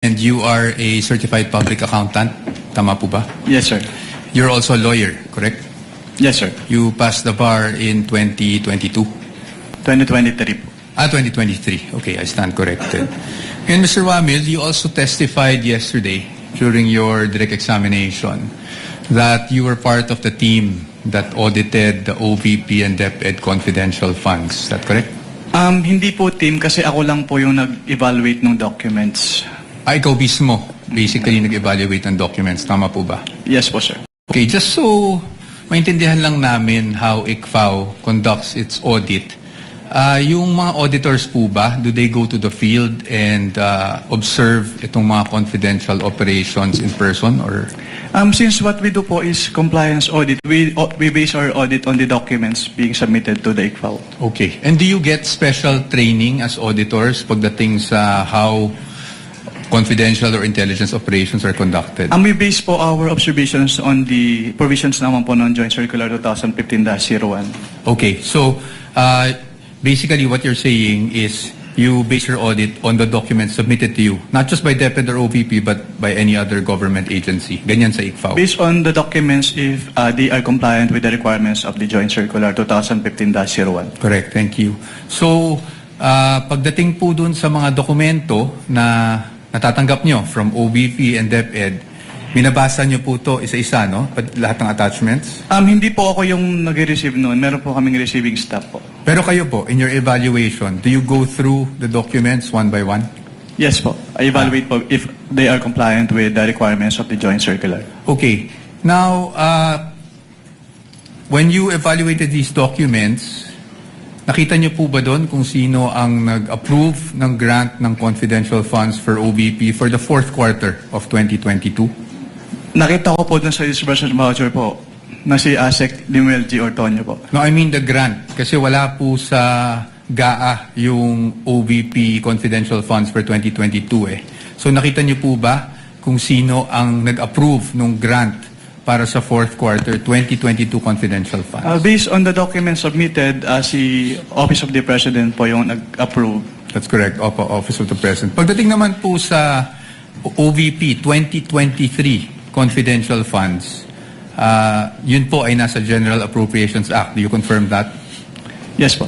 And you are a certified public accountant, tama po ba? Yes, sir. You're also a lawyer, correct? Yes, sir. You passed the bar in 2022? 2023 po. 2023. Okay, I stand corrected. And Mr. Wamil, you also testified yesterday during your direct examination that you were part of the team that audited the OVP and DepEd confidential funds. Is that correct? Hindi po team kasi ako lang po yung nag-evaluate ng documents. Ikaw mismo, basically nag-evaluate ng documents. Tama po ba? Yes po, sir. Okay, just so maintindihan lang namin how ICFAO conducts its audit, yung mga auditors po ba, do they go to the field and observe itong mga confidential operations in person? Or Since what we do po is compliance audit, we base our audit on the documents being submitted to the ICFAO. okay. And do you get special training as auditors pagdating sa how confidential or intelligence operations are conducted? We base po our observations on the provisions naman po ng Joint Circular 2015-01. Okay, so basically what you're saying is you base your audit on the documents submitted to you, not just by DepEd or OVP, but by any other government agency. Ganyan sa ICFAO. Based on the documents if they are compliant with the requirements of the Joint Circular 2015-01. Correct, thank you. So, pagdating po dun sa mga dokumento na natatanggap nyo from OVP and DepEd, binabasa nyo po to isa-isa, no? Lahat ng attachments? Hindi po ako yung nag-receive noon. Meron po kaming receiving staff po. Pero kayo po, in your evaluation, do you go through the documents one by one? Yes po. I evaluate po if they are compliant with the requirements of the Joint Circular. Okay. Now, when you evaluated these documents, nakita niyo po ba doon kung sino ang nag-approve ng grant ng confidential funds for OVP for the fourth quarter of 2022? Nakita ko po dun sa disbursement voucher po na si Asek Limuel G. Ortonio po. No, I mean the grant. Kasi wala po sa GAA yung OVP confidential funds for 2022 eh. So nakita niyo po ba kung sino ang nag-approve ng grant para sa fourth quarter 2022 confidential funds? Based on the documents submitted, si Office of the President po yung nag-approve. That's correct. Opo, Office of the President. Pagdating naman po sa OVP 2023 confidential funds, yun po ay nasa General Appropriations Act. Do you confirm that? Yes po.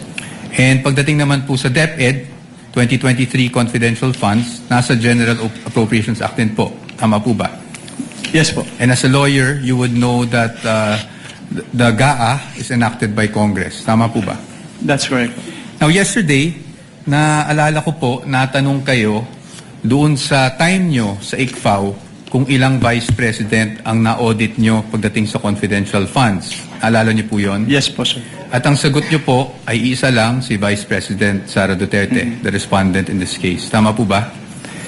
And pagdating naman po sa DepEd 2023 confidential funds, nasa General Appropriations Act din po. Tama po ba? Yes po. And as a lawyer, you would know that the GAA is enacted by Congress. Tama po ba? That's correct. Now, yesterday, naalala ko po, natanong kayo doon sa time nyo sa ICFAO kung ilang Vice President ang na-audit nyo pagdating sa confidential funds. Alala nyo po yon? Yes po, sir. At ang sagot nyo po ay isa lang, si Vice President Sara Duterte, the respondent in this case. Tama po ba?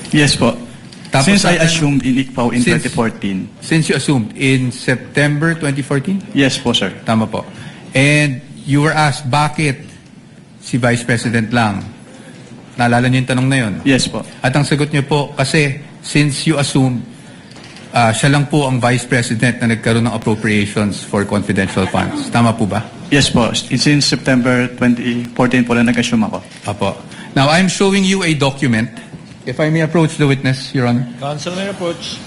Yes po. Tapos Since I assumed in ICFAO in 2014. Since you assumed in September 2014? Yes po, sir. Tama po. And you were asked, bakit si Vice President lang? Naalala niyo yung tanong na yun? Yes po. At ang sagot niyo po, kasi since you assumed siya lang po ang Vice President na nagkaroon ng appropriations for confidential funds. Tama po ba? Yes po. Since September 2014 po lang nag-assume ako. Apo. Now, I'm showing you a document. If I may approach the witness, Your Honor. Counsel may approach.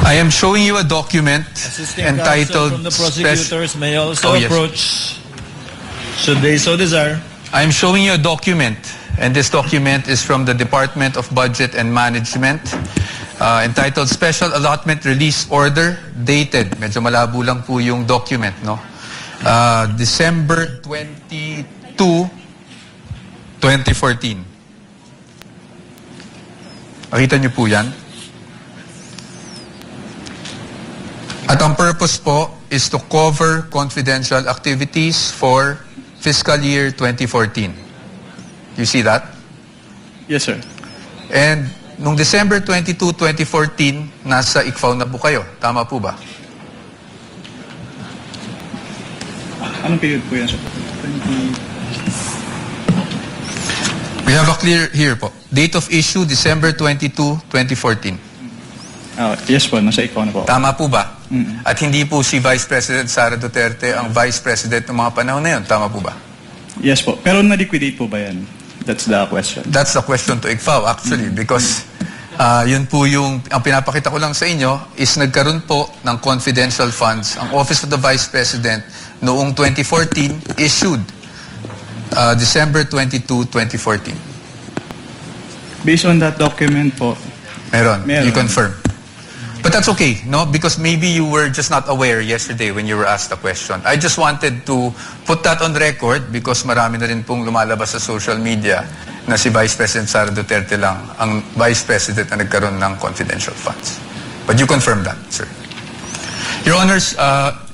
I am showing you a document Assisting entitled counsel from the prosecutors may also approach, should they so desire. I am showing you a document, and this document is from the Department of Budget and Management, entitled Special Allotment Release Order, dated, medyo malabo lang po yung document, no? December 22, 2014. Makita niyo po yan? At ang purpose po is to cover confidential activities for fiscal year 2014. You see that? Yes, sir. And nung December 22, 2014, nasa ICFAO na po kayo. Tama po ba? Anong period po yan, sir? We have a clear here po. Date of issue, December 22, 2014. Yes po, nasa ICFAO na po. Tama po ba? At hindi po si Vice President Sara Duterte ang Vice President ng mga panahon na yun. Tama po ba? Yes po. Pero na-liquidate po ba yan? That's the question. That's the question to ICFAO actually because yun po yung, ang pinapakita ko lang sa inyo is nagkaroon po ng confidential funds ang Office of the Vice President noong 2014 issued December 22, 2014. Based on that document po, Meron. Meron. You confirm. But that's okay, no? Because maybe you were just not aware yesterday when you were asked the question. I just wanted to put that on record because marami na rin pong lumalabas sa social media na si Vice President Sara Duterte lang ang Vice President na nagkaroon ng confidential funds. But you confirm that, sir. Your Honors,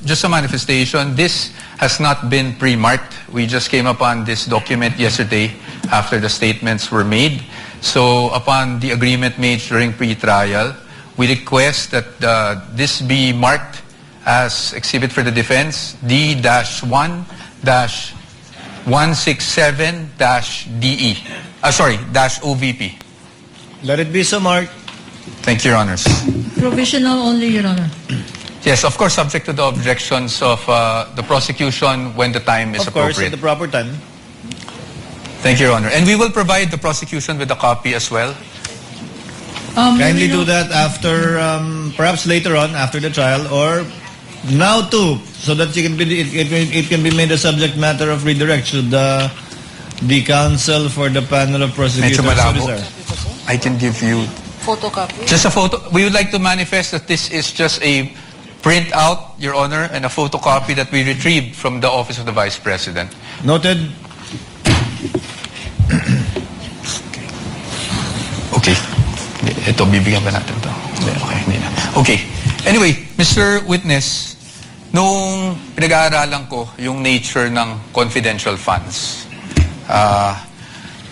just a manifestation, this has not been pre-marked. We just came upon this document yesterday after the statements were made. So upon the agreement made during pre-trial, we request that this be marked as exhibit for the defense D-1-167-DE. -OVP. Let it be so marked. Thank you, Your Honors. Provisional only, Your Honor. Yes, of course, subject to the objections of the prosecution when the time is Of course, appropriate. at the proper time. Thank you, Your Honor. And we will provide the prosecution with a copy as well. Kindly do that after, perhaps later on, after the trial, or now too, so that it can be made a subject matter of redirect. Should the counsel for the panel of prosecutors, Medyo malabo. sorry, sir. I can give you Photocopy. just a photo. We would like to manifest that this is just a printout, Your Honor, and a photocopy that we retrieved from the Office of the Vice President. Noted. Okay. Ito, bibigyan ba natin to? Okay, hindi na. Okay. Anyway, Mr. Witness, nung pinag-aaralan ko yung nature ng confidential funds,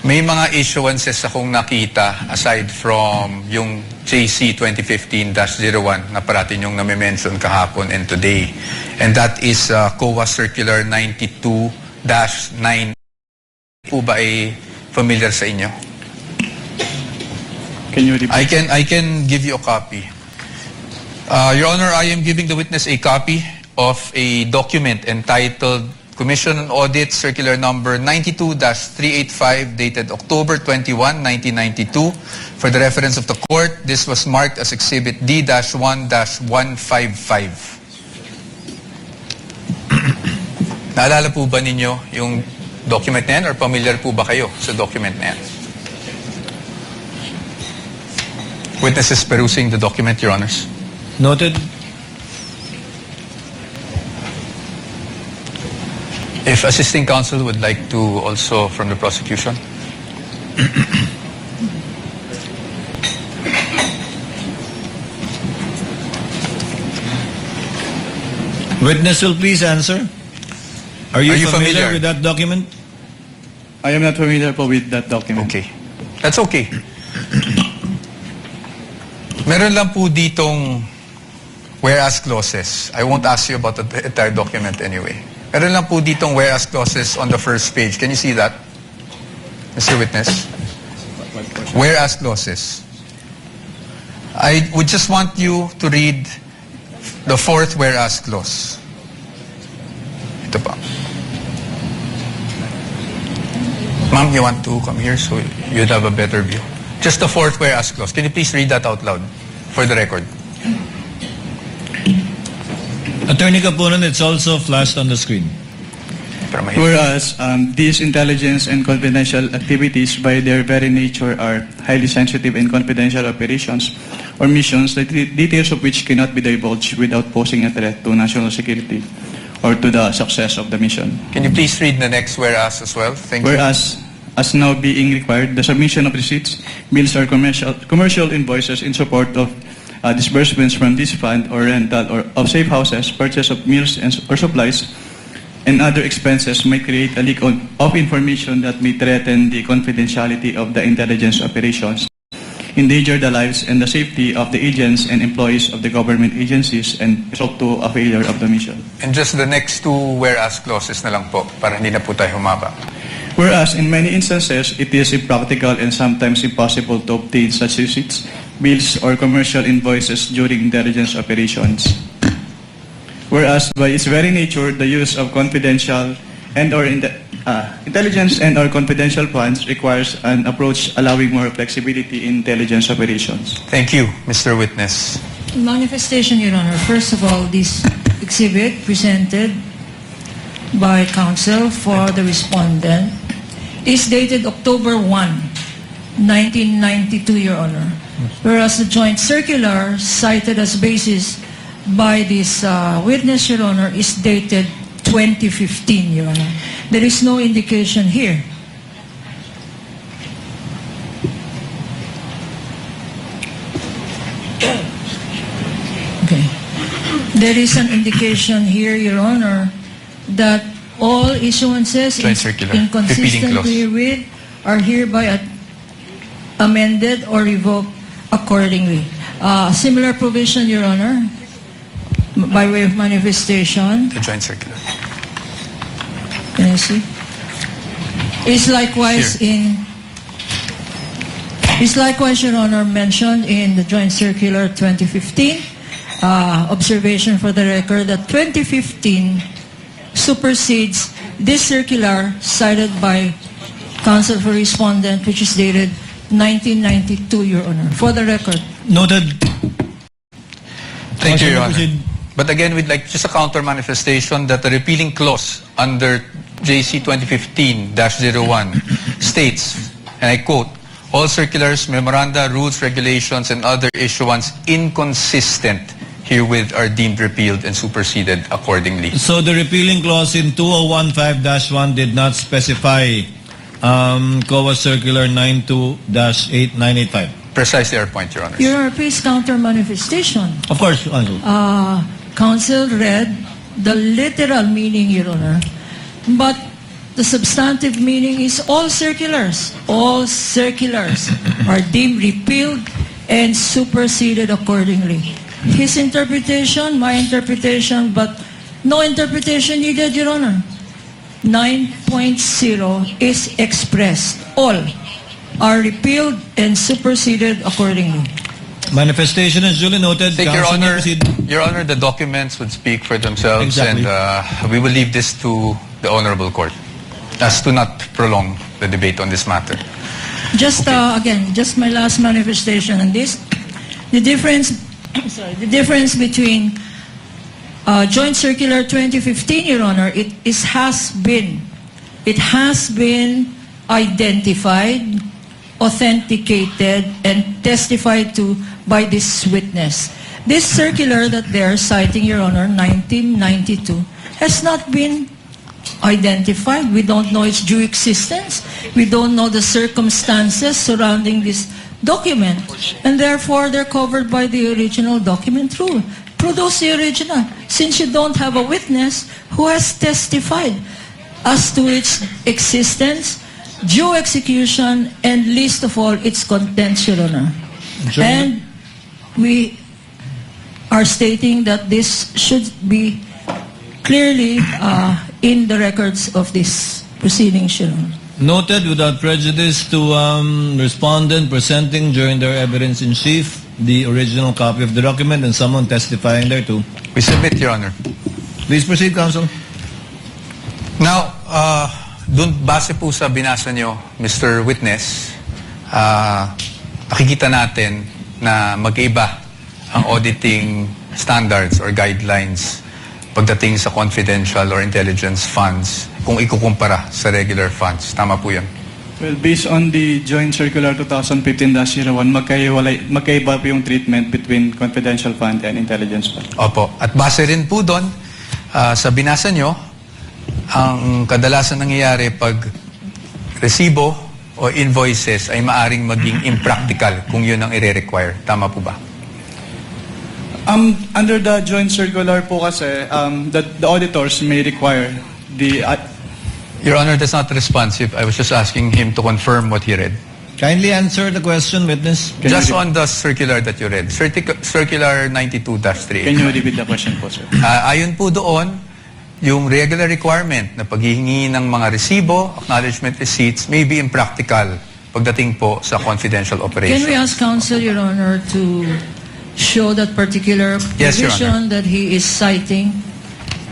may mga issuances akong nakita aside from yung JC 2015-01 na parating yung nami-mention kahapon and today. And that is COA Circular 92-9. Po ba ay familiar sa inyo? can you repeat? I can give you a copy. Your Honor, I am giving the witness a copy of a document entitled Commission on Audit Circular Number 92-385 dated October 21, 1992. For the reference of the court, this was marked as Exhibit D-1-155. Naalala po ba ninyo yung document na yan or familiar po ba kayo sa document na yan? Witness is perusing the document, Your Honors. Noted. If assisting counsel would like to also from the prosecution. Witness will please answer. Are you familiar? with that document? I am not familiar po with that document. Okay. That's okay. Meron lang po ditong whereas clauses. I won't ask you about the entire document anyway. Meron lang po ditong whereas clauses on the first page. Can you see that, Mr. Witness? Whereas clauses. I would just want you to read the fourth whereas clause. Ito pa. Ma'am, you want to come here so you'd have a better view. Just the fourth whereas clause. Can you please read that out loud for the record? Attorney Capunan, it's also flashed on the screen. Para mahirap. Whereas these intelligence and confidential activities by their very nature are highly sensitive and confidential operations or missions, the details of which cannot be divulged without posing a threat to national security or to the success of the mission. Can you please read the next whereas as well? Thank you. Whereas, as now being required, the submission of receipts, bills, or commercial invoices in support of disbursements from this fund or rental or of safe houses, purchase of meals or supplies, and other expenses may create a leak of information that may threaten the confidentiality of the intelligence operations, endanger the lives and the safety of the agents and employees of the government agencies, and result to a failure of the mission. And just the next two whereas clauses na lang po para hindi na po tayo humaba. Whereas in many instances, it is impractical and sometimes impossible to obtain such receipts, bills, or commercial invoices during intelligence operations. Whereas by its very nature, the use of confidential and or Intelligence and/or confidential funds requires an approach allowing more flexibility in intelligence operations. Thank you, Mr. Witness. Manifestation, Your Honor. First of all, this exhibit presented by counsel for the respondent is dated October 1, 1992, Your Honor. Whereas the joint circular cited as basis by this witness, Your Honor, is dated 2015, Your Honor. There is no indication here. Okay. There is an indication here, Your Honor, that all issuances Joint circular. Repeating inconsistent clause. herewith are hereby amended or revoked accordingly. Similar provision, Your Honor, by way of manifestation. The joint circular. Can you see? Is likewise Here. Your Honor, mentioned in the Joint Circular 2015. Observation for the record that 2015 supersedes this circular cited by counsel for respondent, which is dated 1992, Your Honor. For the record. Noted. Thank you, Your Honor. Proceed. But again, we'd like just a counter manifestation that the repealing clause under JC 2015-01 states, and I quote, all circulars, memoranda, rules, regulations, and other issuance inconsistent herewith are deemed repealed and superseded accordingly. So the repealing clause in 2015-1 did not specify COA Circular 92-8985. Precisely our point, Your Honor. Your Honor, please counter manifestation. Of course, Counsel. Counsel read the literal meaning, Your Honor, but the substantive meaning is all circulars are deemed repealed and superseded accordingly. His interpretation, my interpretation, but no interpretation needed, Your Honor. 9.0 is expressed. All are repealed and superseded accordingly. Manifestation is duly noted. Take Your Counsel may Honor, proceed. Your Honor, the documents would speak for themselves, Exactly. and we will leave this to the Honorable Court as to not prolong the debate on this matter. Just again, just my last manifestation on this. The difference, the difference between Joint Circular 2015, Your Honor, it has been identified, authenticated, and testified to by this witness. This circular that they are citing, Your Honor, 1992, has not been identified. We don't know its due existence. We don't know the circumstances surrounding this document. And therefore, they're covered by the original document rule. Produce the original. Since you don't have a witness who has testified as to its existence, due execution, and least of all, its contents, Your Honor. Sure. And we are stating that this should be clearly in the records of this proceeding, Your Honor. Noted without prejudice to respondent presenting during their evidence in chief the original copy of the document and someone testifying thereto. We submit, Your Honor. Please proceed, Counsel. Now, dun base po sa binasa nyo, Mr. Witness, nakikita natin na magkaiba ang auditing standards or guidelines pagdating sa confidential or intelligence funds kung ikukumpara sa regular funds. Tama po yan. Well, based on the Joint Circular 2015-01, magkaiba po yung treatment between confidential fund and intelligence fund. Opo. At base rin po doon, sa binasa nyo, ang kadalasan nangyayari pag resibo o invoices ay maaring maging impractical kung yun ang i-require. Tama po ba? Under the Joint Circular po kasi, the auditors may require the... Your Honor, that's not responsive. I was just asking him to confirm what he read. Kindly answer the question, witness. Just on the circular that you read, Circular 92-3. Can you repeat the question po, sir? Ayon po doon, yung regular requirement na paghihingi ng mga resibo, acknowledgement receipts, may be impractical pagdating po sa confidential operation. Can we ask counsel, Your Honor, to show that particular Yes, Your provision that he is citing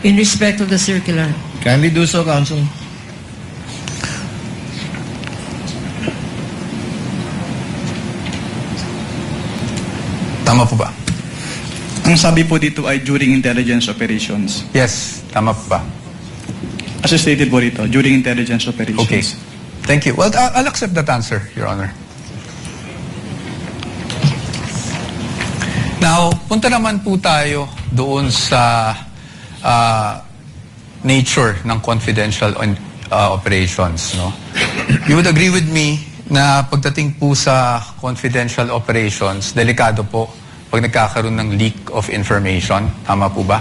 in respect of the circular? Kindly do so, Counsel. Tama po ba? Ang sabi po dito ay during intelligence operations. Yes, tama po ba? As stated po dito, during intelligence operations. Okay. Thank you. Well, I'll accept that answer, Your Honor. Now, punta naman po tayo doon sa nature ng confidential operations. No? You would agree with me na pagdating po sa confidential operations, delikado po pag nagkakaroon ng leak of information. Tama po ba?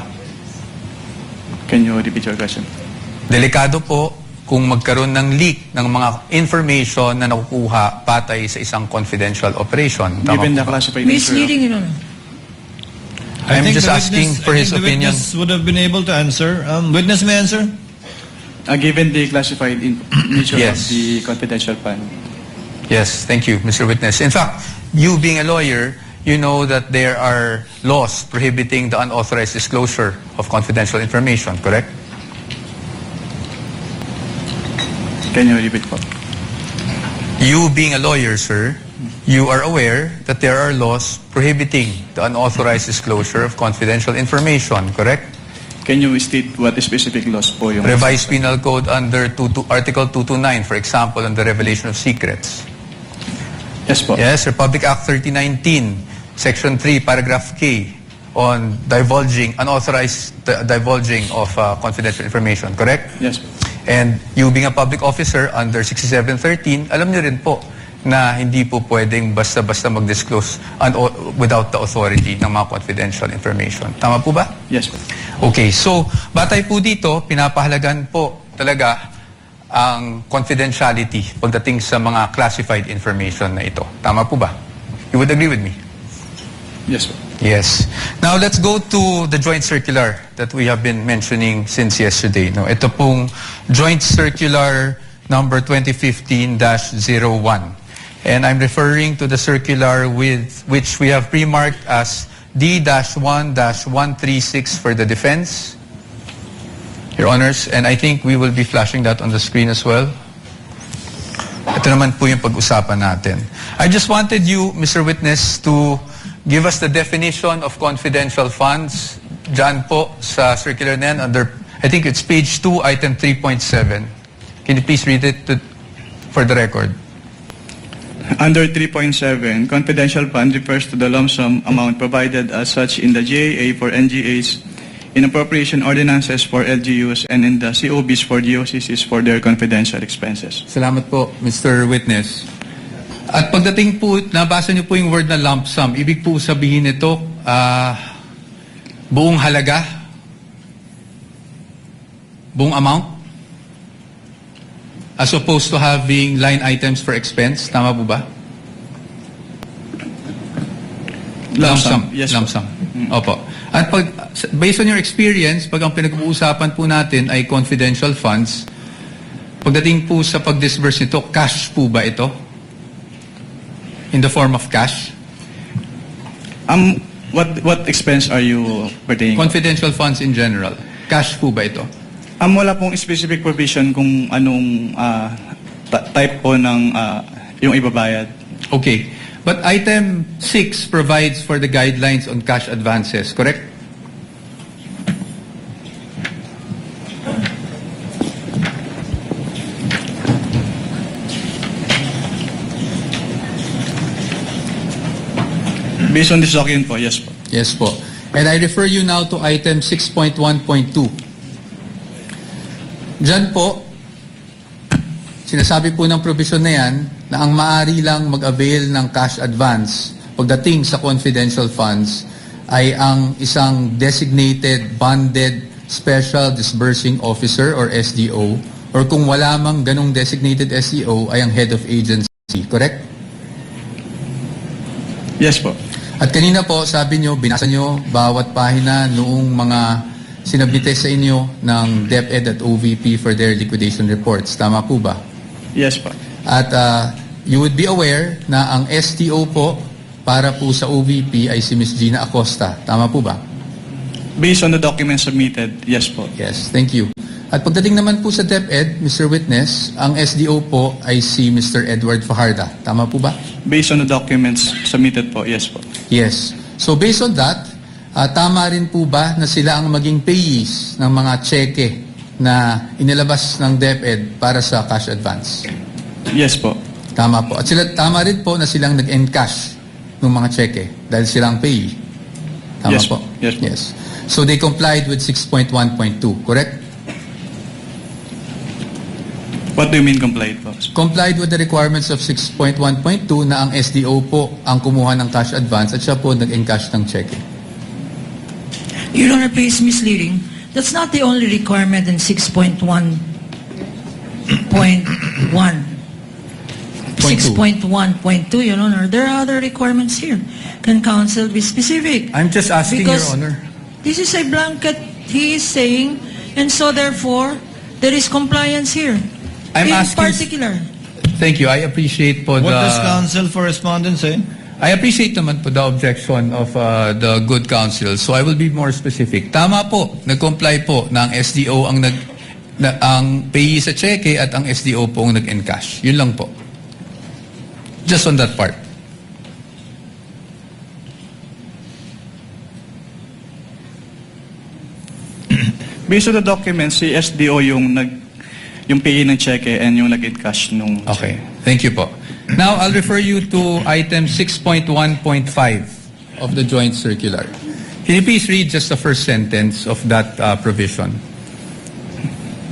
Can you repeat your question? Delikado po kung magkaroon ng leak ng mga information na nakukuha patay sa isang confidential operation. Tama Given the po ba? classified nature of- Misleading, Your Honor. I'm just the asking for his the opinion. witness would have been able to answer. Witness may answer. given the classified nature Yes. of the confidential fund. Yes, thank you, Mr. Witness. In fact, you being a lawyer, you know that there are laws prohibiting the unauthorized disclosure of confidential information, correct? Can you repeat po? You being a lawyer, sir, you are aware that there are laws prohibiting the unauthorized disclosure of confidential information, correct? Can you state what specific laws po yung... Revised Penal Code under Article 229, for example, on the revelation of secrets. Yes po. Yes, Republic Act 3019, Section 3, Paragraph K, on unauthorized divulging of confidential information, correct? Yes po. And you being a public officer under 6713, alam niyo rin po na hindi po pwedeng basta-basta mag-disclose without the authority ng mga confidential information. Tama po ba? Yes po. Okay, so batay po dito, pinapahalagan po talaga ang confidentiality pagdating sa mga classified information na ito. Tama po ba? You would agree with me? Yes po. Yes. Now let's go to the joint circular that we have been mentioning since yesterday. No, ito pong joint circular number 2015-01. And I'm referring to the circular with which we have pre-marked as D-1-136 for the defense. Your Honors, and I think we will be flashing that on the screen as well. Ito naman po yung pag-usapan natin. I just wanted you, Mr. Witness, to give us the definition of confidential funds. Diyan po sa circular na yan under, I think it's page 2, item 3.7. Can you please read it for the record? Under 3.7, confidential fund refers to the lump sum amount provided as such in the GAA for NGAs, in appropriation ordinances for LGUs, and in the COBs for GOCCs for their confidential expenses. Salamat po, Mr. Witness. At pagdating po, nabasa niyo po yung word na lump sum. Ibig po sabihin nito, buong halaga? Buong amount? As opposed to having line items for expense? Tama po ba? Lump sum. Yes Lump po. sum. Opo. At based on your experience, pag ang pinag-uusapan po natin ay confidential funds, pagdating po sa pag-disburse nito, cash po ba ito? In the form of cash? What expense are you pertaining? Confidential funds in general. Cash po ba ito? Wala pong specific provision kung anong type po ng yung ibabayad. Okay. But item 6 provides for the guidelines on cash advances, correct? Based on this document po, yes po. Yes po. And I refer you now to item 6.1.2. Diyan po, sinasabi po ng provision na yan na ang maaari lang mag-avail ng cash advance pagdating sa confidential funds ay ang isang designated bonded special disbursing officer or SDO, or kung wala mang ganong designated SDO ay ang head of agency. Correct? Yes po. At kanina po, sabi nyo, binasa nyo bawat pahina noong mga sinabite sa inyo ng DepEd at OVP for their liquidation reports. Tama po ba? Yes po. At you would be aware na ang STO po para po sa OVP ay si Ms. Gina Acosta. Tama po ba? Based on the documents submitted, yes po. Yes, thank you. At pagdating naman po sa DepEd, Mr. Witness, ang SDO po ay si Mr. Edward Fajarda. Tama po ba? Based on the documents submitted po, yes po. Yes. So based on that, tama rin po ba na sila ang maging payees ng mga cheque na inilabas ng DepEd para sa cash advance? Yes po. Tama po. At tama rin po na silang nag-encash ng mga cheque dahil silang payee. Tama Yes po? po. Yes po. Yes. So they complied with 6.1.2, correct? What do you mean complied po? Complied with the requirements of 6.1.2 na ang SDO po ang kumuha ng cash advance at siya po nag-encash ng cheque. Your Honor, please misleading. That's not the only requirement in 6.1.1. 6.1.2, Your Honor. There are other requirements here. Can counsel be specific? I'm just asking, Because Your Honor. this is a blanket he is saying, and so therefore, there is compliance here. I'm in asking- particular. Thank you. I appreciate po What does the... counsel for respondent say? I appreciate naman po the objection of the good counsel. So I will be more specific. Tama po, nag-comply po na ang SDO ang payee sa cheque at ang SDO po ang nag-encash. Yun lang po. Just on that part. Based on the documents, si SDO yung payee ng cheque and yung nag-encash nung Okay. Thank you po. Now, I'll refer you to item 6.1.5 of the joint circular. Can you please read just the first sentence of that provision?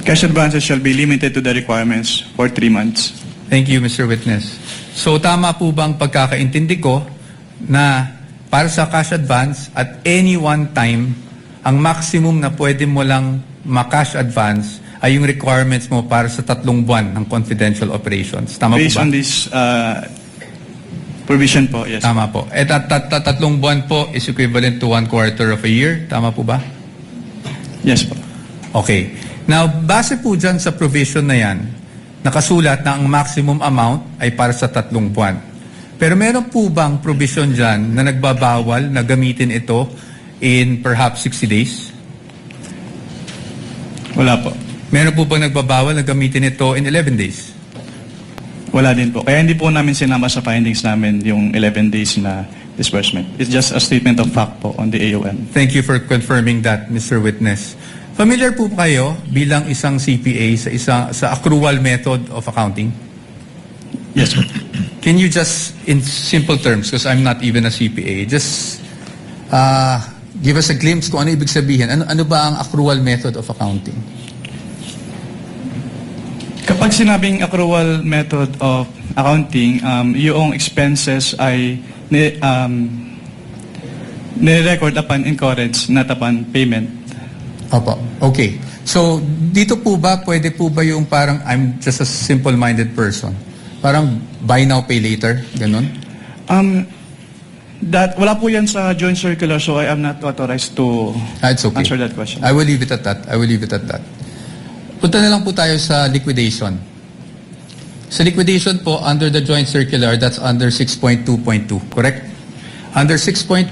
Cash advances shall be limited to the requirements for 3 months. Thank you, Mr. Witness. So, tama po bang pagkakaintindi ko na para sa cash advance at any one time, ang maximum na pwede mo lang ma-cash advance ay yung requirements mo para sa 3 buwan ng confidential operations. Tama Based po ba? on this provision po, yes. Tama po. At 3 buwan po is equivalent to 1/4 of a year. Tama po ba? Yes po. Okay. Now, base po dyan sa provision na yan, nakasulat na ang maximum amount ay para sa 3 buwan. Pero meron po bang provision dyan na nagbabawal na gamitin ito in perhaps 60 days? Wala po. Meron po bang nagbabawal na gamitin ito in 11 days? Wala din po. Kaya hindi po namin sinama sa findings namin yung 11 days na disbursement. It's just a statement of fact po on the AOM. Thank you for confirming that, Mr. Witness. Familiar po kayo bilang isang CPA sa accrual method of accounting? Yes po. Can you just, in simple terms, because I'm not even a CPA, just give us a glimpse kung ano ibig sabihin. Ano ba ang accrual method of accounting? Kapag sinabing accrual method of accounting, yung expenses ay ni-record upon incurrence, not upon payment. Opo. Okay. So, dito po ba, pwede po ba yung parang I'm just a simple-minded person? Parang buy now, pay later? Ganon? Wala po yan sa joint circular, so I am not authorized to It's okay. answer that question. I will leave it at that. Punta na lang po tayo sa liquidation. Sa liquidation po, under the joint circular, that's under 6.2.2, correct? Under 6.2.2,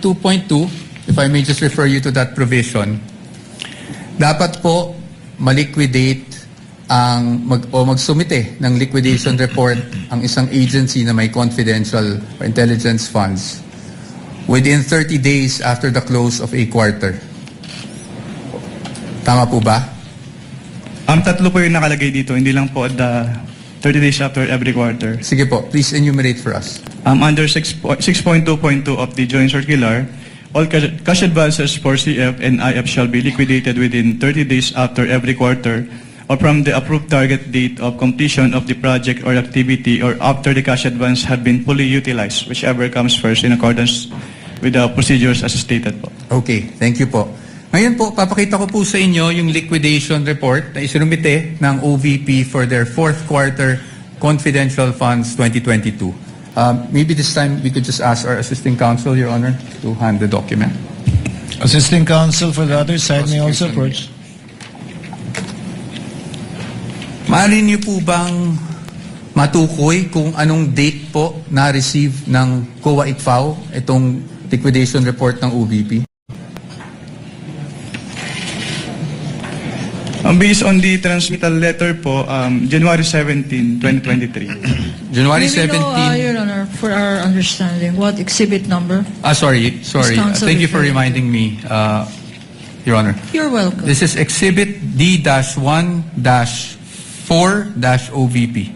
if I may just refer you to that provision, dapat po maliquidate magsumite ng liquidation report ang isang agency na may confidential or intelligence funds within 30 days after the close of a quarter. Tama po ba? Tatlo po yung nakalagay dito, hindi lang po the 30 days after every quarter. Sige po, please enumerate for us. Under 6.2.2 of the joint circular, all cash advances for CF and IF shall be liquidated within 30 days after every quarter or from the approved target date of completion of the project or activity or after the cash advance have been fully utilized, whichever comes first in accordance with the procedures as stated po. Okay, thank you po. Ngayon po, papakita ko po sa inyo yung liquidation report na isinumite ng OVP for their 4th quarter confidential funds 2022. Maybe this time we could just ask our assisting counsel, Your Honor, to hand the document. Assisting counsel for the other side may also approach. Maaari niyo po bang matukoy kung anong date po na-receive ng COA ICFAO itong liquidation report ng OVP? Based on the transmittal letter po, January 17, 2023. January May we know, 17. Your Honor, for our understanding, what exhibit number? Sorry. Counsel Thank you for referring to. reminding me, Your Honor. You're welcome. This is Exhibit D-1-4-OVP.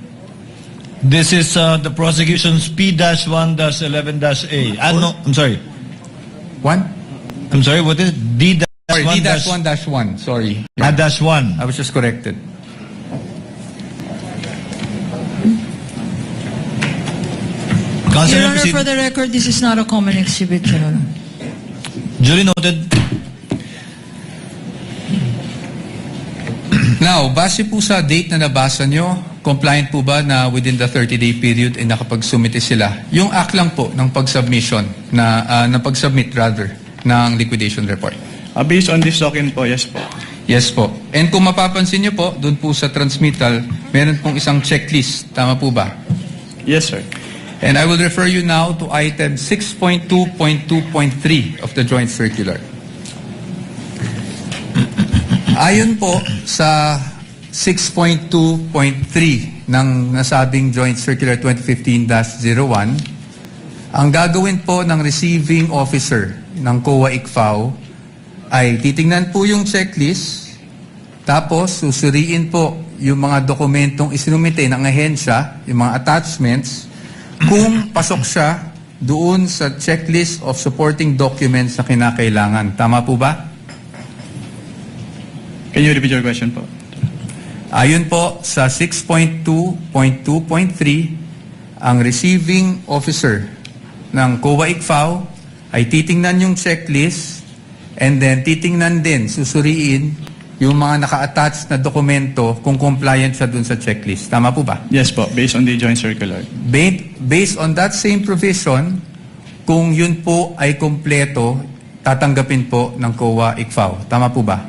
This is the prosecution's P-1-11-A. No, I'm sorry. One? I'm sorry, what is it? Sorry, D-1-1. D-1-1. Sorry. -1. I was just corrected. Counsel, Your Honor, proceed. for the record, this is not a common exhibit, Your Honor. Duly noted. Now, base po sa date na nabasa nyo, compliant po ba na within the 30-day period ay nakapag-submit sila? Yung act lang po ng pag-submission, na pag-submit rather, ng liquidation report. Based on this document po, yes po. Yes po. And kung mapapansin nyo po, doon po sa transmittal, meron pong isang checklist. Tama po ba? Yes, sir. And I will refer you now to item 6.2.2.3 of the joint circular. Ayon po sa 6.2.3 ng nasabing Joint Circular 2015-01, ang gagawin po ng receiving officer ng COA ICFAO ay titingnan po yung checklist, tapos susuriin po yung mga dokumentong isinumite ng ahensya, yung mga attachments, kung pasok siya doon sa checklist of supporting documents na kinakailangan. Tama po ba? Can you repeat your question po? Ayon po sa 6.2.2.3, ang receiving officer ng COA ICFAO ay titingnan yung checklist and then titingnan din, susuriin yung mga naka-attach na dokumento kung compliant siya dun sa checklist. Tama po ba? Yes po, based on the joint circular. Based on that same provision, kung yun po ay kompleto, tatanggapin po ng COA ICFAO. Tama po ba?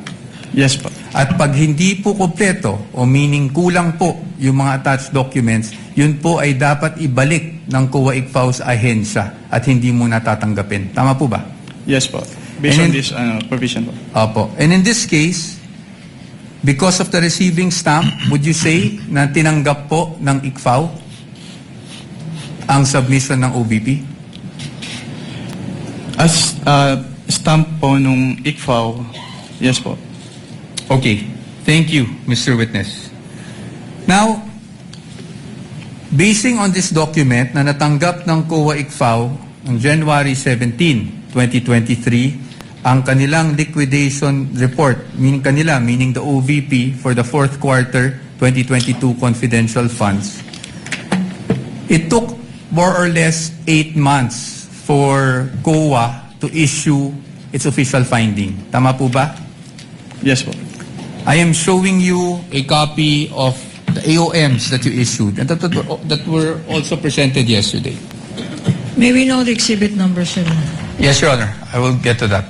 Yes po. At pag hindi po kompleto o meaning kulang po yung mga attached documents, yun po ay dapat ibalik ng COA ICFAO sa ahensya at hindi mo natatanggapin. Tama po ba? Yes po. Based And on in- this provision po. Opo. And in this case, because of the receiving stamp, would you say na tinanggap po ng ICFAO ang submission ng OVP? As stamp po nung ICFAO, yes po. Okay. Thank you, Mr. Witness. Now, basing on this document na natanggap ng COA ICFAO on January 17, 2023, ang kanilang liquidation report, meaning the OVP for the fourth quarter 2022 confidential funds, it took more or less 8 months for COA to issue its official finding. Tama po ba? Yes po. I am showing you a copy of the AOMs that you issued and that were also presented yesterday. May we know the exhibit number, Your Honor? Yes, Your Honor. I will get to that.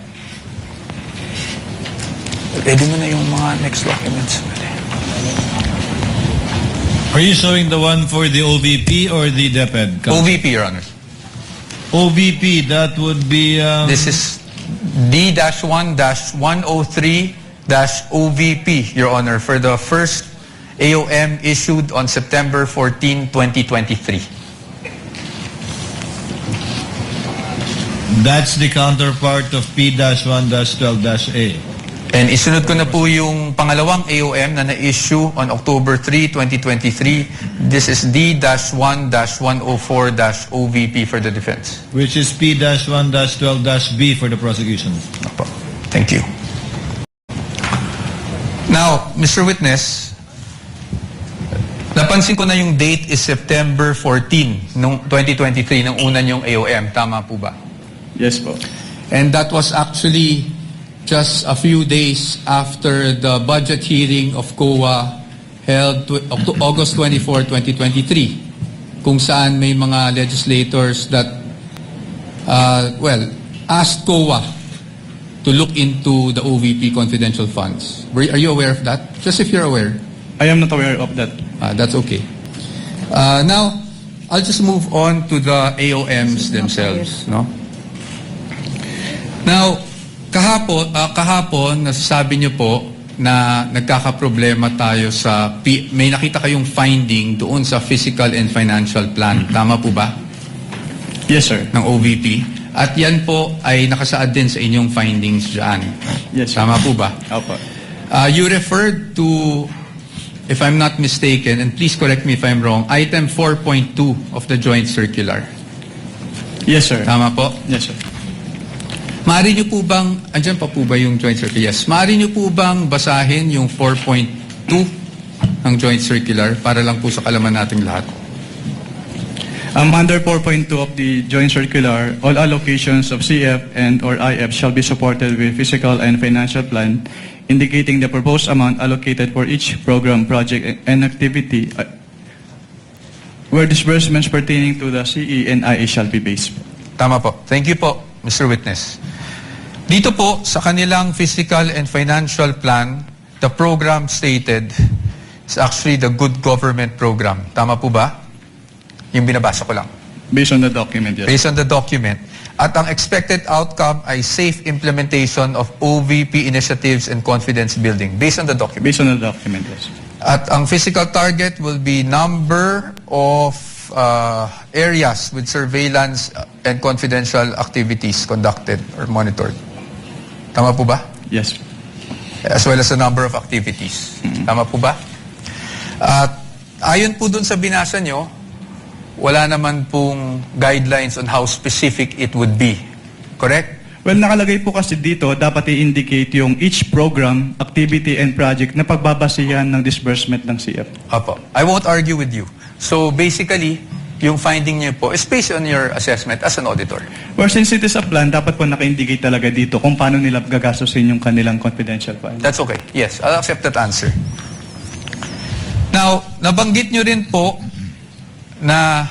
Ready mo na yung mga next documents. Are you showing the one for the OVP or the DepEd? OVP, Your Honor. OVP, that would be... This is D-1-103-OVP, Your Honor, for the first AOM issued on September 14, 2023. That's the counterpart of P-1-12-A. And isunod ko na po yung pangalawang AOM na na-issue on October 3, 2023. This is D-1-104-OVP for the defense. Which is P-1-12-B for the prosecution. Opo. Thank you. Now, Mr. Witness, napansin ko na yung date is September 14, nung 2023, nung una yung AOM. Tama po ba? Yes po. And that was actually just a few days after the budget hearing of COA held August 24, 2023, kung saan may mga legislators that, asked COA to look into the OVP confidential funds. Are you aware of that? Just if you're aware. I am not aware of that. That's okay. Now, I'll just move on to the AOMs themselves, no? Now, kahapon, nasasabi niyo po na nagkakaproblema tayo sa may nakita kayong finding doon sa Fiscal and Financial Plan. Tama po ba? Yes, sir. Ng OVP. At yan po ay nakasaad din sa inyong findings dyan. Yes, sir. Tama po ba? Opo. You referred to, if I'm not mistaken, and please correct me if I'm wrong, item 4.2 of the joint circular. Yes, sir. Tama po? Yes, sir. Maaari niyo po bang, andyan pa po ba yung joint circular? Yes. Maaari niyo po bang basahin yung 4.2 ng joint circular para lang po sa kalaman nating lahat? Under 4.2 of the joint circular, all allocations of CF and or IF shall be supported with fiscal and financial plan indicating the proposed amount allocated for each program, project, and activity where disbursements pertaining to the CE and IE shall be based. Tama po. Thank you po, Mr. Witness. Dito po, sa kanilang fiscal and financial plan, the program stated is actually the Good Government Program. Tama po ba? Yung binabasa ko lang. Based on the document, yes. Based on the document. At ang expected outcome ay safe implementation of OVP initiatives and confidence building. Based on the document. Based on the document, yes. At ang physical target will be number of areas with surveillance and confidential activities conducted or monitored. Tama po ba? Yes. As well as the number of activities. Tama po ba? At ayon po dun sa binasa nyo, wala naman pong guidelines on how specific it would be. Correct? Well, nakalagay po kasi dito, dapat i-indicate yung each program, activity, and project na pagbabasihan ng disbursement ng CF. Apo. I won't argue with you. So basically, yung finding niyo po is based on your assessment as an auditor. Well, since it is a plan, dapat po naka-indicate talaga dito kung paano nila gagastusin yung kanilang confidential fund. That's okay. Yes, I'll accept that answer. Now, nabanggit nyo rin po na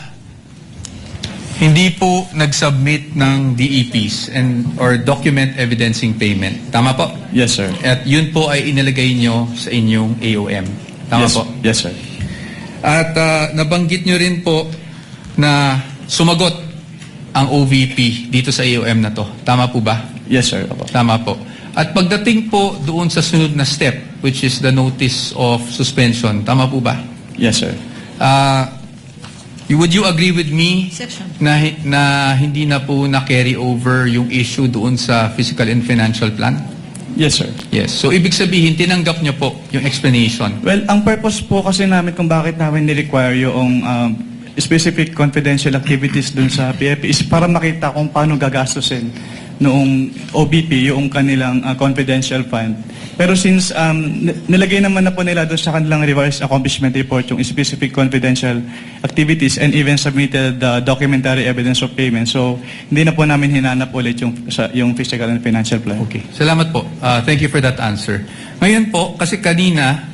hindi po nag-submit ng DEPs or document evidencing payment. Tama po? Yes, sir. At yun po ay inilagay nyo sa inyong AOM. Tama Yes, po? yes, sir. At nabanggit nyo rin po na sumagot ang OVP dito sa AOM na to. Tama po ba? Yes, sir. Opo. Tama po. At pagdating po doon sa sunod na step, which is the notice of suspension, tama po ba? Yes, sir. Would you agree with me Section. na hindi na po na-carry over yung issue doon sa fiscal and financial plan? Yes, sir. Yes. So, ibig sabihin, tinanggap nyo po yung explanation. Well, ang purpose po kasi namin kung bakit namin ni-require yung specific confidential activities dun sa PFP is para makita kung paano gagastusin noong OBP yung kanilang confidential fund. Pero since nilagay naman na po nila doon sa kanilang revised accomplishment report yung specific confidential activities and even submitted the documentary evidence of payment. So, hindi na po namin hinanap ulit yung fiscal and financial plan. Okay. Salamat po. Thank you for that answer. Ngayon po, kasi kanina,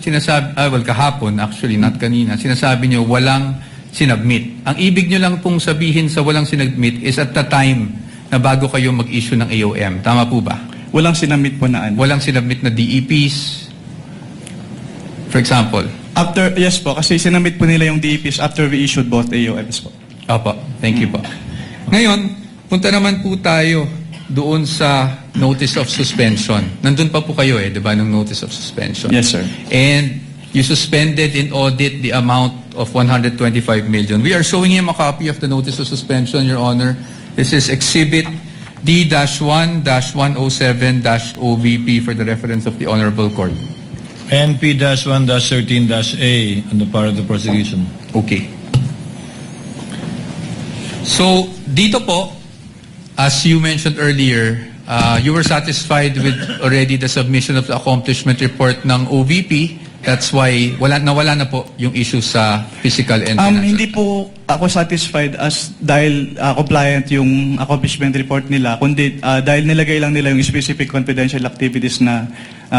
kahapon, actually, not kanina, sinasabi nyo walang sinubmit. Ang ibig nyo lang pong sabihin sa walang sinubmit is at the time na bago kayo mag-issue ng AOM. Tama po ba? Walang sinamit po na ano. Walang sinubmit na DEPs, for example. Yes po, kasi sinamit po nila yung DEPs after we issued both AOMs po. Opo, thank you po. Ngayon, punta naman po tayo doon sa notice of suspension. Nandun pa po kayo di ba, ng notice of suspension? Yes, sir. And you suspended in audit the amount of 125 million. We are showing him a copy of the notice of suspension, Your Honor. This is Exhibit D-1-107-OVP for the reference of the Honorable Court. NP-1-13-A on the part of the prosecution. Okay. So, dito po, as you mentioned earlier, you were satisfied with already the submission of the accomplishment report ng OVP. That's why nawala na po yung issue sa physical and financial. Hindi po ako satisfied dahil compliant yung accomplishment report nila, kundi dahil nilagay lang nila yung specific confidential activities na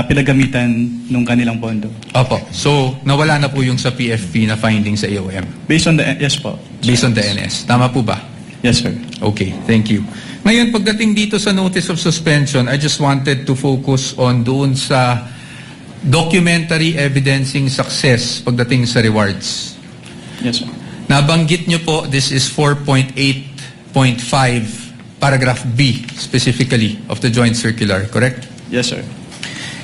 pinagamitan ng kanilang pondo. Opo. So, nawala na po yung sa PFP na finding sa AOM. Based on the yes po. Based on the NS. Tama po ba? Yes, sir. Okay, thank you. Ngayon, pagdating dito sa notice of suspension, I just wanted to focus on doon sa documentary evidencing success pagdating sa rewards. Yes, sir. Nabanggit nyo po, this is 4.8.5 paragraph B specifically of the joint circular, correct? Yes, sir.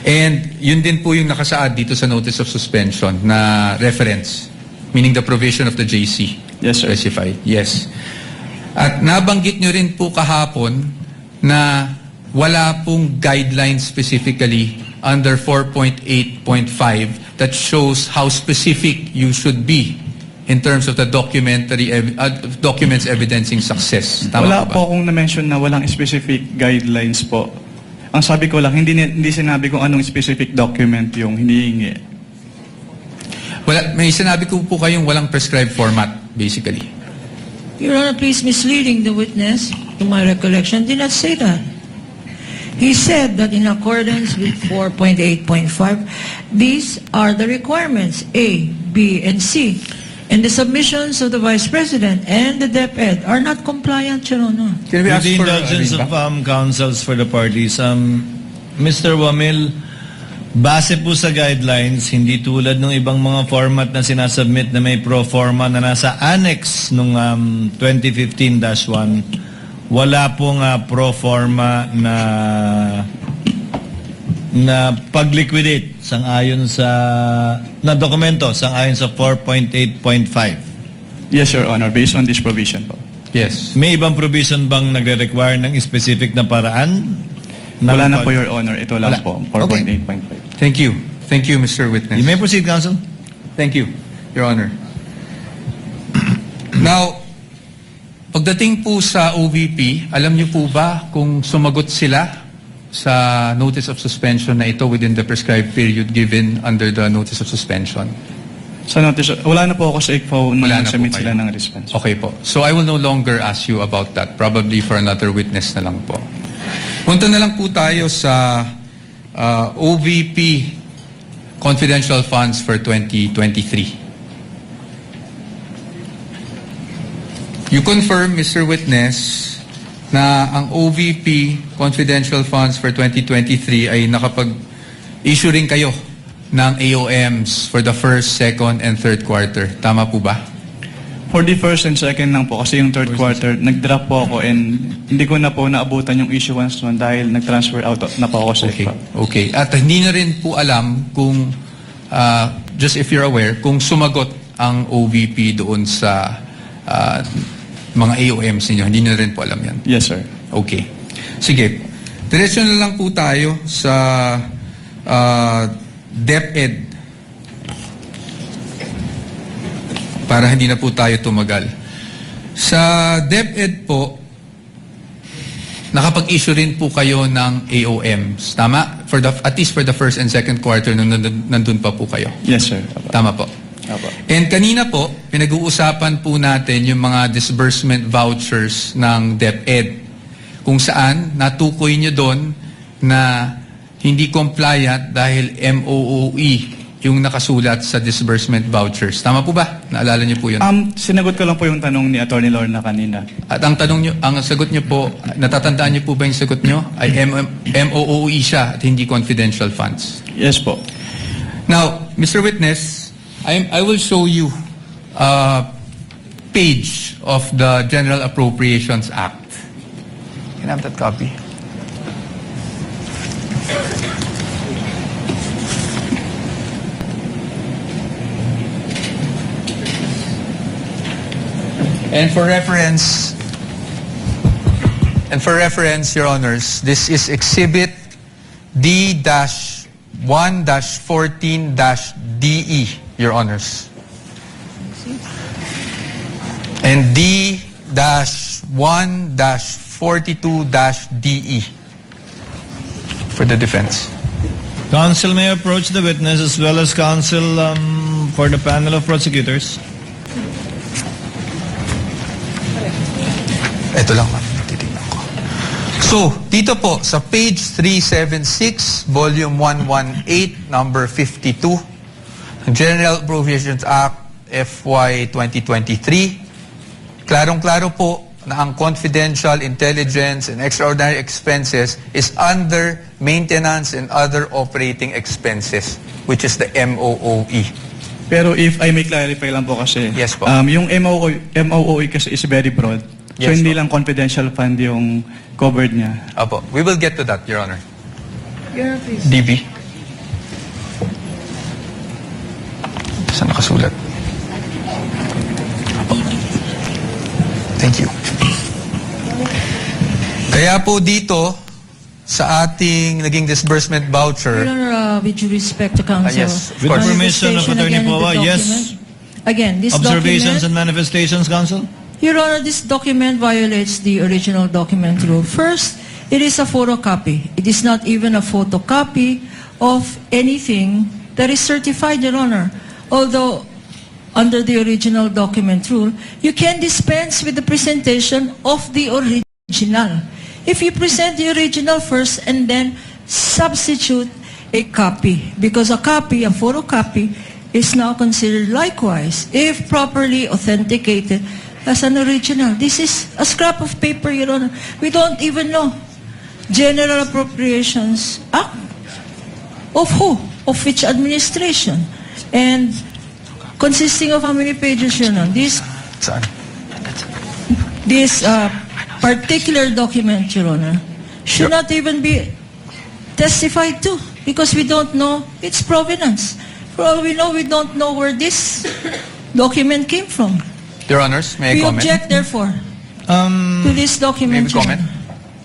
And yun din po yung nakasaad dito sa notice of suspension na reference, meaning the provision of the JC. Yes, sir. Specified. Yes. At nabanggit nyo rin po kahapon na wala pong guidelines specifically under 4.8.5 that shows how specific you should be in terms of the documents evidencing success. Tama Wala ba? po akong na-mention na walang specific guidelines po. Ang sabi ko lang, hindi sinabi kung anong specific document yung hinihingi. May sinabi ko po kayong walang prescribed format, basically. Your Honor, please misleading the witness, to my recollection, did not say that. He said that in accordance with 4.8.5, these are the requirements, A, B, and C. And the submissions of the Vice President and the DepEd are not compliant, Your Honor. Can we With ask the for indulgence of rebuttal? counsels for the parties, Mr. Wamil, base po sa guidelines, hindi tulad ng ibang mga format na sinasubmit na may pro forma na nasa annex nung 2015-1, wala pong pro forma na pag-liquidate sang-ayon sa na dokumento sang-ayon sa 4.8.5. Yes, Your Honor, based on this provision po. Yes. May ibang provision bang nagre-require ng specific na paraan? Wala na po, Your Honor. Ito lang Wala. po, Okay. 4.8.5. Thank you. Thank you, Mr. Witness. You may proceed, counsel. Thank you, Your Honor. Now, pagdating po sa OVP, alam niyo po ba kung sumagot sila sa notice of suspension na ito within the prescribed period given under the notice of suspension? Sa notice, wala na po ako sa ICFO nung Wala na po submit kayo. sila ng response. Okay po. So I will no longer ask you about that. Probably for another witness na lang po. Punta na lang po tayo sa OVP confidential funds for 2023. You confirm, Mr. Witness, na ang OVP confidential funds for 2023 ay nakapag-issue rin kayo ng AOMs for the first, second, and third quarter. Tama po ba? For the first and second lang po, kasi yung third quarter, nag-drop po ako and hindi ko na po naabutan yung issuance nun dahil nag-transfer out na po ako sa Okay. ICFO. Okay. At hindi na rin po alam kung, just if you're aware, kung sumagot ang OVP doon sa mga AOMs ninyo. Hindi na rin po alam yan. Yes, sir. Okay. Sige. Diretso na lang po tayo sa DepEd para hindi na po tayo tumagal. Sa DepEd po, nakapag-issue rin po kayo ng AOMs. Tama? At least for the first and second quarter nung nandun pa po kayo. Yes, sir. Tama po. Apo. And kanina po, pinag-uusapan po natin yung mga disbursement vouchers ng DepEd. Kung saan, natukoy nyo doon na hindi compliant dahil MOOE yung nakasulat sa disbursement vouchers. Tama po ba? Naalala nyo po yun? Sinagot ko lang po yung tanong ni Attorney Lorna kanina. At ang sagot nyo po, natatandaan nyo po ba yung sagot nyo? Ay MOOE siya at hindi confidential funds. Yes po. Now, Mr. Witness, I will show you a page of the General Appropriations Act. Can I have that copy? And for reference, Your Honors, this is Exhibit D-1-14-DE, Your Honors. And D-1-42-DE for the defense. Counsel may approach the witness as well as counsel for the panel of prosecutors. Ito lang, ma'am. Titignan ko. So, dito po, sa page 376, volume 118, number 52, ng General Appropriations Act FY 2023, klarong-klaro po na ang confidential, intelligence, and extraordinary expenses is under maintenance and other operating expenses, which is the MOOE. Pero if I may clarify lang po kasi, Yes po. yung MOOE kasi is very broad. So Yes hindi po. lang confidential fund yung covered niya. Apo, we will get to that, Your Honor. Your Honor, please. DB. Saan nakasulat? Thank you. Kaya po dito, sa ating naging disbursement voucher, Your Honor, with due respect to counsel. yes, of With course. permission of manifestation Attorney again in the Poa, yes. document. Again, this Observations document, and manifestations, Counsel? Your Honor, this document violates the original document rule. First, it is a photocopy. It is not even a photocopy of anything that is certified, Your Honor. Although, under the original document rule, you can dispense with the presentation of the original. If you present the original first and then substitute a copy, because a copy, a photocopy, is now considered likewise, if properly authenticated, as an original. This is a scrap of paper, Your Honor. We don't even know. General Appropriations Act. Of who? Of which administration? And consisting of how many pages, Your Honor? Saan? This particular document, Your Honor, should not even be testified to because we don't know its provenance. For all we know, we don't know where this document came from. Your Honors, may I We comment? object, therefore, to this May document, we Your comment? Honor.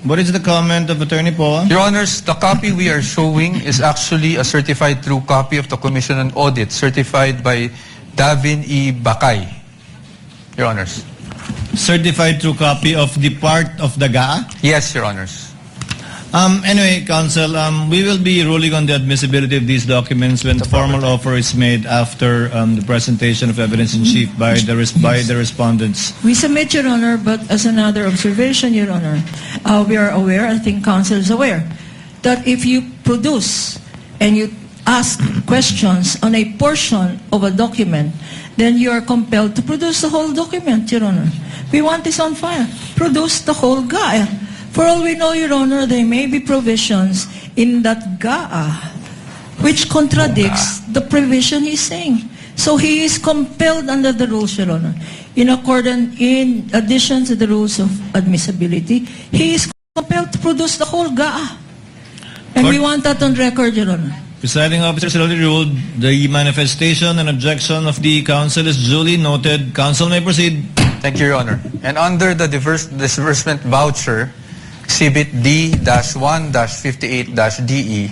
What is the comment of Attorney Poa? Your Honors, the copy we are showing is actually a certified true copy of the Commission on Audit, certified by Davin E. Bakay. Your Honors. Certified true copy of the part of the GAA? Yes, Your Honors. Anyway, Counsel, we will be ruling on the admissibility of these documents when formal offer is made after the presentation of evidence in chief by the respondents. We submit, Your Honor, but as another observation, Your Honor, we are aware, I think Counsel is aware, that if you produce and you ask questions on a portion of a document, then you are compelled to produce the whole document, Your Honor. We want this on file. Produce the whole GAA. For all we know, Your Honor, there may be provisions in that GAA which contradicts the provision he's saying. So he is compelled under the rules, Your Honor. In addition to the rules of admissibility, he is compelled to produce the whole GAA. And we want that on record, Your Honor. Presiding officer has already ruled the manifestation and objection of the counsel is duly noted. Counsel may proceed. Thank you, Your Honor. And under the disbursement voucher, Exhibit D-1-58-DE,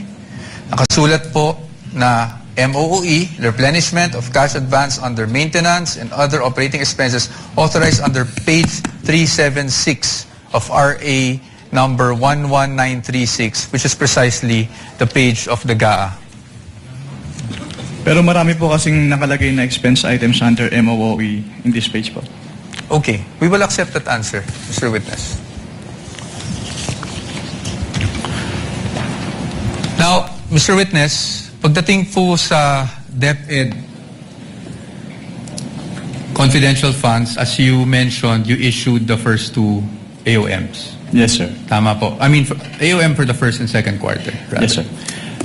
nakasulat po na MOOE, replenishment of cash advance under maintenance and other operating expenses authorized under page 376 of RA number 11936, which is precisely the page of the GAA. Pero marami po kasing nakalagay na expense items under MOOE in this page po. Okay, we will accept that answer, Mr. Witness. Now, Mr. Witness, pagdating po sa DepEd confidential funds, as you mentioned, you issued the first two AOMs. Yes, sir. Tama po. I mean, AOM for the first and second quarter. Rather. Yes, sir.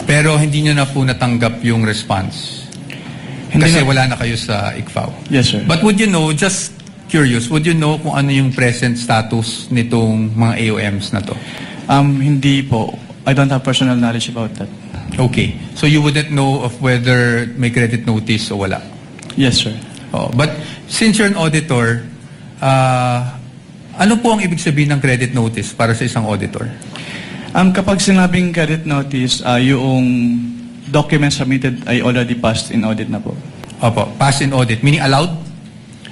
Pero hindi nyo na po natanggap yung response. Hindi Kasi na- wala na kayo sa ICFAO. Yes, sir. But would you know, just curious, would you know kung ano yung present status nitong mga AOMs na to? Hindi po. I don't have personal knowledge about that. Okay. So you wouldn't know of whether may credit notice o wala? Yes, sir. Oh, but since you're an auditor, ano po ang ibig sabihin ng credit notice para sa isang auditor? Kapag sinabing credit notice, yung documents submitted ay already passed in audit na po. Opo, pass in audit, meaning allowed?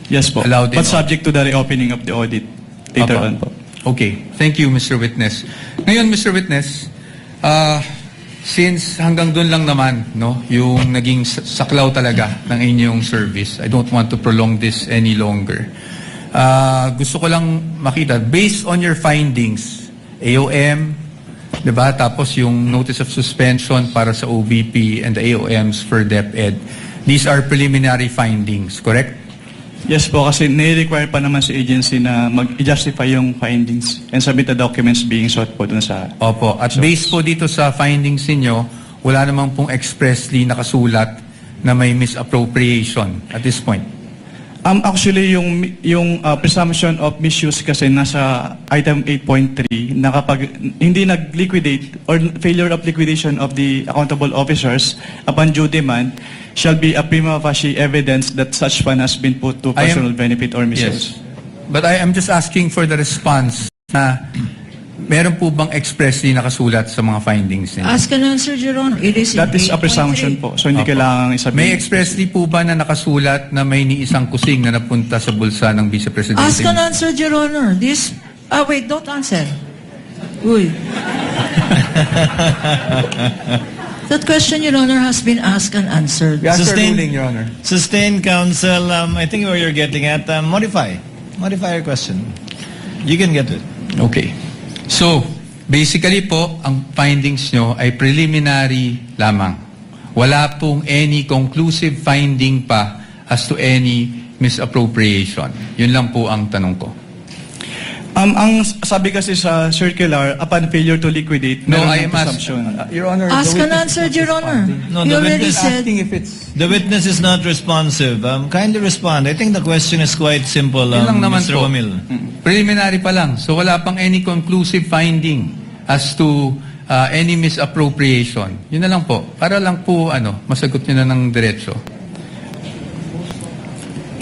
Yes po. Allowed in But subject to the reopening of the audit later Opo. on po. Okay. Thank you, Mr. Witness. Ngayon, Mr. Witness, since hanggang doon lang naman, no, yung naging saklaw talaga ng inyong service, I don't want to prolong this any longer. Gusto ko lang makita, based on your findings, AOM, diba? Tapos yung notice of suspension para sa OVP and the AOMs for DepEd, these are preliminary findings, correct? Yes po, kasi nai-require pa naman sa agency na mag-justify yung findings and submit the documents being sought po dun sa... Opo. At based po dito sa findings ninyo, wala namang pong expressly nakasulat na may misappropriation at this point. Actually, yung presumption of misuse kasi nasa item 8.3 na kapag hindi nag-liquidate or failure of liquidation of the accountable officers upon due demand shall be a prima facie evidence that such fund has been put to personal benefit or misuse. Yes. But I am just asking for the response na meron po bang expressly nakasulat sa mga findings niya? Ask and answer, Your Honor. It is in That is a 8.3. presumption po. So hindi kailangang isabihin. May expressly po ba na nakasulat na may ni isang kusing na napunta sa bulsa ng Vice Presidente? Ask and answer, Your Honor. This... wait, don't answer. Uy. That question, Your Honor, has been asked and answered. We ask for Sustain- ruling, Your Honor. Sustained counsel, I think where you're getting at, modify your question. You can get it. Okay. So, basically po, ang findings nyo ay preliminary lamang. Wala pong any conclusive finding pa as to any misappropriation. Yun lang po ang tanong ko. Ang sabi kasi sa circular, upon failure to liquidate, No, meron I ng am presumption. Your Honor, Ask the and witness answer, is Your not Honor. responding. No, You the already witness said... Asking if it's... The witness is not responsive. Kindly respond. I think the question is quite simple, Yun lang naman Mr. po. Wamil. Preliminary pa lang. So wala pang any conclusive finding as to any misappropriation. Yun na lang po. Para lang po masagot nyo na ng diretso.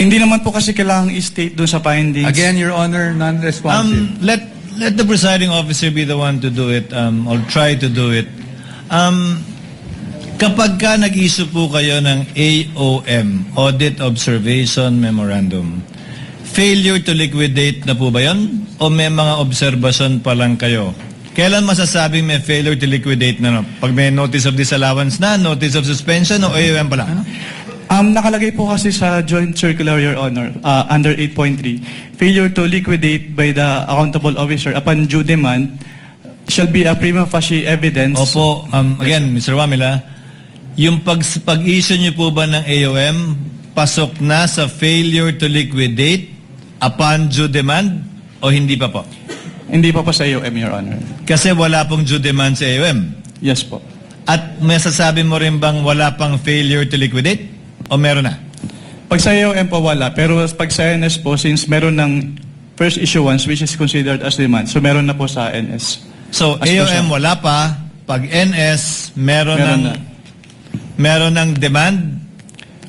Hindi naman po kasi kailangang i-state doon sa findings. Again, Your Honor, non-responsive. Let the presiding officer be the one to do it, or try to do it. Kapag ka nag-issue po kayo ng AOM, Audit Observation Memorandum, failure to liquidate na po ba yun? O may mga observation pa lang kayo? Kailan masasabing may failure to liquidate na? Pag may notice of disallowance na, notice of suspension, o AOM pa lang? Nakalagay po kasi sa Joint Circular, Your Honor, under 8.3, failure to liquidate by the accountable officer upon due demand shall be a prima facie evidence. Opo, again, Mr. Wamila, yung pag-issue niyo po ba ng AOM, pasok na sa failure to liquidate upon due demand o hindi pa po? Hindi pa po sa AOM, Your Honor. Kasi wala pong due demand sa AOM. Yes po. At masasabi mo rin bang wala pang failure to liquidate? O meron na? Pag sa AOM po wala, pero pag sa NS po, since meron ng first issuance which is considered as demand, so meron na po sa NS. So, As per AOM siya. wala pa. Pag NS, meron ng demand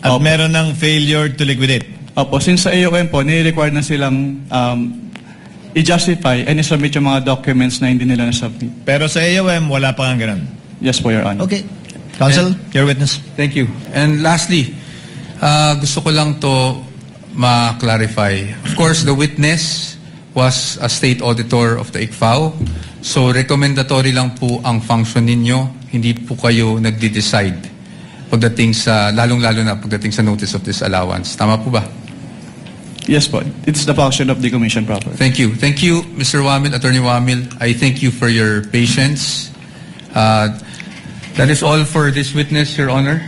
at Opo. meron ng failure to liquidate. Opo, since sa AOM po, nire-require na silang i-justify and i-submit yung mga documents na hindi nila na-submit. Pero sa AOM, wala pa nga ganun. Yes po, Your Honor. Okay. Counsel, your witness. Thank you. And lastly, gusto ko lang to ma-clarify. Of course, the witness was a state auditor of the ICFAO. So, recommendatory lang po ang function ninyo. Hindi po kayo nagde-decide pagdating sa, lalong-lalo na pagdating sa notice of disallowance. Tama po ba? Yes po. It's the function of the Commission proper. Thank you. Thank you, Mr. Wamil, Attorney Wamil. I thank you for your patience. That is all for this witness, Your Honor.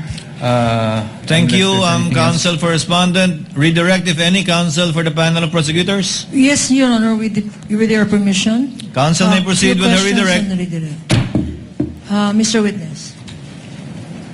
Thank unless you, there's anything else. counsel for respondent. Redirect, if any, counsel for the panel of prosecutors. Yes, Your Honor, with your permission. Counsel may proceed Few with her questions redirect. and redirect. Mr. Witness.